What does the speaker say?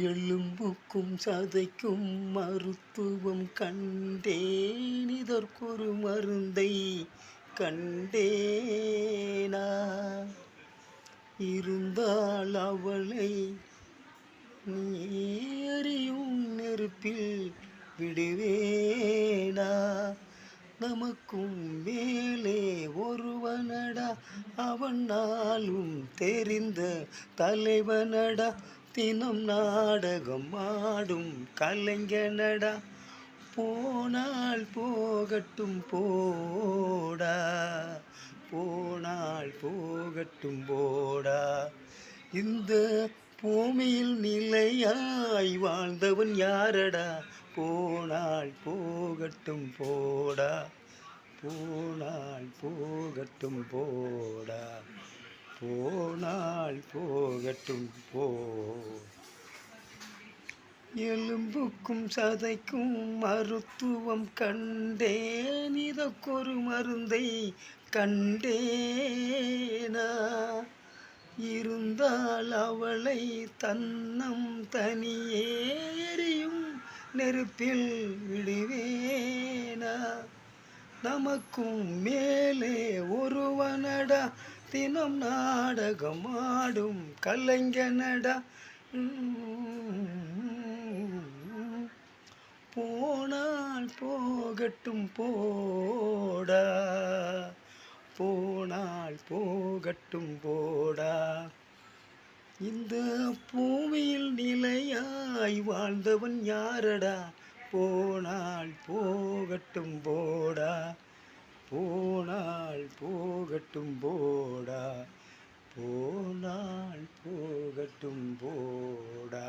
எலும்புக்கும் சதைக்கும் மருத்துவம் கண்டேன், இதற்கொரு மருந்தை கண்டேனா. இருந்தால் அவளை நீ எரியும் நெருப்பில் விடுவேனா. நமக்கும் மேலே ஒருவனடா, அவன் நாளும் தெரிந்த தலைவனடா, தினம் நாடகம் ஆடும் கலைஞனடா. போனால் போகட்டும் போடா, போனால் போகட்டும் போடா. இந்த பூமியில் நிலையாய் வாழ்ந்தவன் யாரடா. போனால் போகட்டும் போடா, போனால் போகட்டும் போடா, போனால் போகட்டும் போ. எலும்புக்கும் சதைக்கும் மருத்துவம் கண்டேன், இதற்கொரு மருந்தை கண்டேனா. இருந்தால் அவளை தன்னம் தனியே எரியும் நெருப்பில் விடுவேனா. நமக்கும் மேலே ஒருவனடா, தினம் நாடகம் ஆடும் கலைஞனடா. போனால் போகட்டும் போடா, போனால் போகட்டும் போடா. இந்த பூமியில் நிலையாய் வாழ்ந்தவன் யாரடா. போனால் போகட்டும் போடா, போனால் போகட்டும் போடா, போனால் போகட்டும் போடா.